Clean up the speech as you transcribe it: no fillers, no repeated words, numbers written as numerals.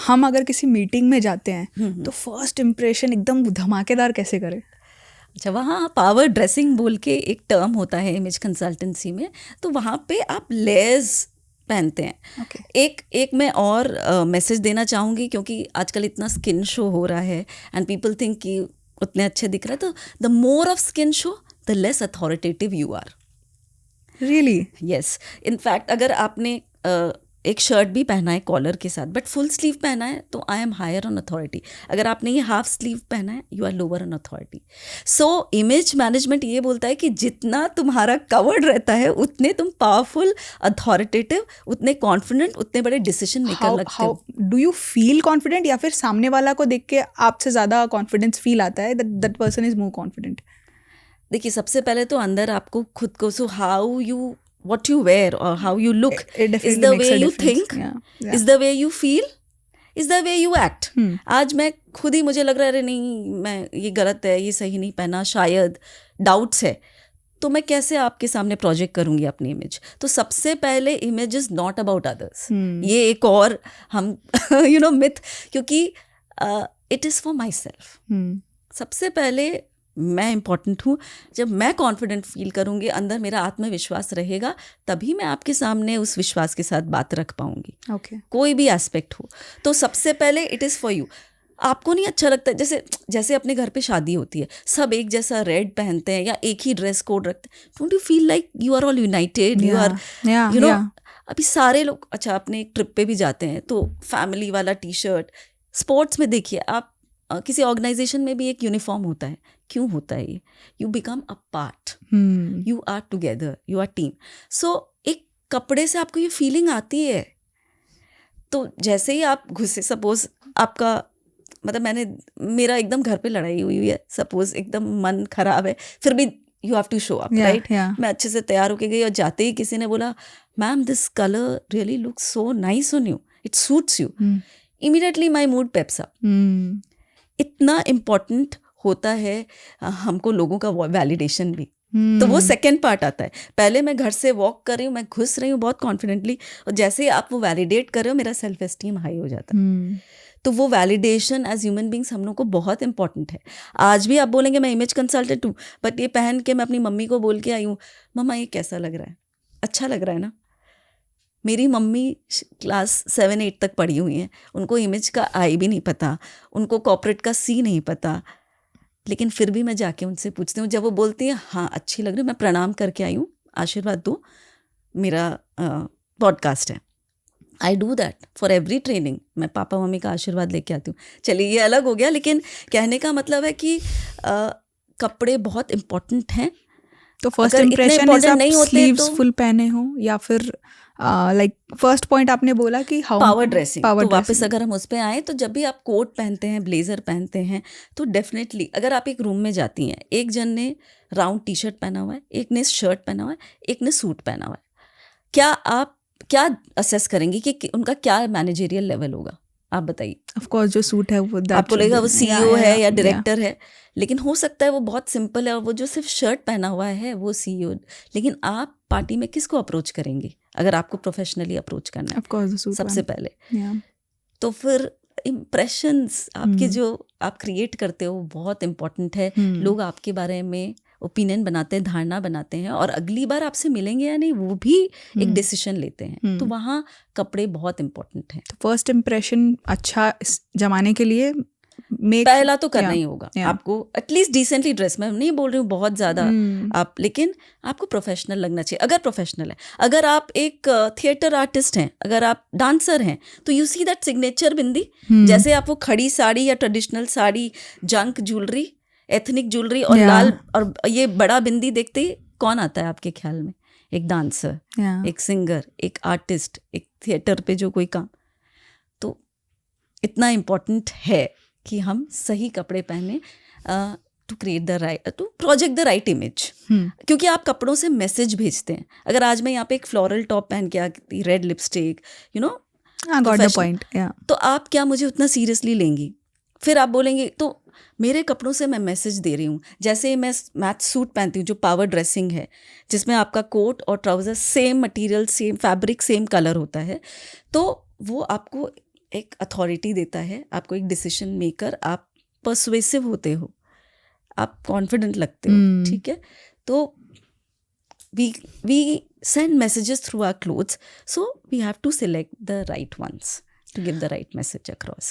हम अगर किसी मीटिंग में जाते हैं तो फर्स्ट इम्प्रेशन एकदम धमाकेदार कैसे करें? अच्छा, वहाँ पावर ड्रेसिंग बोल के एक टर्म होता है इमेज कंसल्टेंसी में, तो वहाँ पे आप लेयर्स पहनते हैं। Okay. एक मैं और मैसेज देना चाहूँगी, क्योंकि आजकल इतना स्किन शो हो रहा है एंड पीपल थिंक कि उतने अच्छे दिख रहे हैं, तो the more of skin show the less authoritative you are. Really? Yes, in fact अगर आपने एक शर्ट भी पहना है कॉलर के साथ बट फुल स्लीव पहना है, तो I am higher on authority. अगर आपने ये हाफ स्लीव पहना है, you are lower on authority. So image management ये बोलता है कि जितना तुम्हारा कवर्ड रहता है, उतने तुम पावरफुल, अथॉरिटेटिव, उतने कॉन्फिडेंट, उतने बड़े डिसीजन मेकर लगते हो। डू यू फील कॉन्फिडेंट, या फिर सामने वाला को देख के आपसे ज़्यादा कॉन्फिडेंस फील आता है that person is more confident? देखिए, सबसे पहले तो अंदर आपको खुद को, so how you, what you wear or how you look It is definitely the makes way a you difference. think, Yeah. is the way you feel, is the way you act. आज मैं खुद ही, मुझे लग रहा है अरे नहीं, मैं ये गलत है, ये सही नहीं पहना, शायद डाउट्स है, तो मैं कैसे आपके सामने प्रोजेक्ट करूंगी अपनी इमेज? तो सबसे पहले image is not about others. ये एक और हम मिथ, क्योंकि it is for my self. सबसे पहले मैं इम्पॉर्टेंट हूँ। जब मैं कॉन्फिडेंट फील करूँगी, अंदर मेरा आत्मविश्वास रहेगा, तभी मैं आपके सामने उस विश्वास के साथ बात रख पाऊँगी। Okay. कोई भी एस्पेक्ट हो। तो सबसे पहले इट इज़ फॉर यू। आपको नहीं अच्छा लगता है, जैसे अपने घर पे शादी होती है, सब एक जैसा रेड पहनते हैं या एक ही ड्रेस कोड रखते हैं, don't you feel like you are all united, you are अभी सारे लोग, अच्छा अपने एक ट्रिप पे भी जाते हैं तो फैमिली वाला टी शर्ट। स्पोर्ट्स में देखिए आप, किसी ऑर्गेनाइजेशन में भी एक यूनिफॉर्म होता है। क्यों होता है ये? You become a part, you are together, you are team. So एक कपड़े से आपको ये फीलिंग आती है, तो जैसे ही आप घुसे, सपोज आपका मेरा एकदम घर पे लड़ाई हुई है, सपोज एकदम मन खराब है, फिर भी you have to show up, right? मैं अच्छे से तैयार होके गई और जाते ही किसी ने बोला, ma'am this colour really looks so nice on you, it suits you, immediately my mood Pep's up. इतना इम्पोर्टेंट होता है हमको लोगों का वैलिडेशन भी। तो वो सेकेंड पार्ट आता है। पहले मैं घर से वॉक कर रही हूँ, मैं घुस रही हूँ बहुत कॉन्फिडेंटली, और जैसे ही आप वो वैलिडेट कर रहे हो, मेरा सेल्फ एस्टीम हाई हो जाता है। तो वो वैलिडेशन एज ह्यूमन बींग्स हम लोग को बहुत इंपॉर्टेंट है। आज भी आप बोलेंगे मैं इमेज कंसल्टेंट हूँ, बट ये पहन के मैं अपनी मम्मी को बोल के आई हूँ, मम्मा ये कैसा लग रहा है? अच्छा लग रहा है ना? मेरी मम्मी क्लास 7-8 तक पढ़ी हुई हैं, उनको इमेज का आई भी नहीं पता, उनको कॉर्पोरेट का सी नहीं पता, लेकिन फिर भी मैं जाके उनसे पूछती हूँ। जब वो बोलती हैं हाँ अच्छी लग रही है, मैं प्रणाम करके आई हूँ, आशीर्वाद दो, मेरा पॉडकास्ट है। I do that for every training. मैं पापा मम्मी का आशीर्वाद लेके आती हूँ। चलिए ये अलग हो गया, लेकिन कहने का मतलब है कि कपड़े बहुत इम्पोर्टेंट हैं। तो फर्स्ट इम्प्रेशन इज आप स्लीव्स फुल पहने हो, या फिर लाइक फर्स्ट पॉइंट आपने बोला कि हाउ पावर ड्रेसिंग। तो वापस अगर हम उस पे आए, तो जब भी आप कोट पहनते हैं, ब्लेजर पहनते हैं, तो डेफिनेटली अगर आप एक रूम में जाती हैं, एक जन ने राउंड टी शर्ट पहना हुआ है, एक ने शर्ट पहना हुआ है, एक ने सूट पहना हुआ है, क्या आप क्या असेस करेंगे कि उनका क्या मैनेजरियल लेवल होगा? आप बताइए। ऑफ कोर्स जो सूट है वो आपको लगेगा वो सीईओ है या डायरेक्टर है, लेकिन हो सकता है वो बहुत सिंपल है और वो जो सिर्फ शर्ट पहना हुआ है वो सीईओ। लेकिन आप पार्टी में किसको अप्रोच करेंगे अगर आपको प्रोफेशनली अप्रोच करना है? ऑफ कोर्स सबसे पहले। तो फिर इम्प्रेशंस आपके जो आप क्रिएट करते हो बहुत इम्पोर्टेंट है। लोग आपके बारे में ओपिनियन बनाते हैं, धारणा बनाते हैं, और अगली बार आपसे मिलेंगे या नहीं वो भी एक डिसीजन लेते हैं। तो वहाँ कपड़े बहुत इम्पोर्टेंट हैं। तो फर्स्ट इम्प्रेशन अच्छा जमाने के लिए पहला तो करना ही होगा आपको। एटलीस्ट डिसेंटली ड्रेस, मैं नहीं बोल रही हूँ बहुत ज़्यादा आप, लेकिन आपको प्रोफेशनल लगना चाहिए। अगर प्रोफेशनल है, अगर आप एक थिएटर आर्टिस्ट हैं, अगर आप डांसर हैं, तो यू सी दैट सिग्नेचर बिंदी। जैसे आप वो खड़ी साड़ी या traditional sari, junk jewellery, ethnic jewellery और लाल और ये बड़ा बिंदी देखते ही कौन आता है आपके ख्याल में? एक डांसर, एक सिंगर, एक आर्टिस्ट, एक थिएटर पे जो कोई काम। तो इतना इम्पोर्टेंट है कि हम सही कपड़े पहने to create the right, to project the right image. क्योंकि आप कपड़ों से मैसेज भेजते हैं। अगर आज मैं यहाँ पे एक फ्लोरल टॉप पहन के आती, red lipstick, got the point, तो आप क्या मुझे उतना सीरियसली लेंगी? फिर आप बोलेंगे तो मेरे कपड़ों से मैं मैसेज दे रही हूँ। जैसे मैं मैच सूट पहनती हूँ जो पावर ड्रेसिंग है, जिसमें आपका कोट और trouser same material, same fabric, same colour होता है, तो वो आपको एक अथॉरिटी देता है, आपको एक डिसीजन मेकर, आप पर्सुएसिव होते हो, आप कॉन्फिडेंट लगते हो, ठीक है। तो we send messages through our clothes, so we have to select the right ones to give the right message across.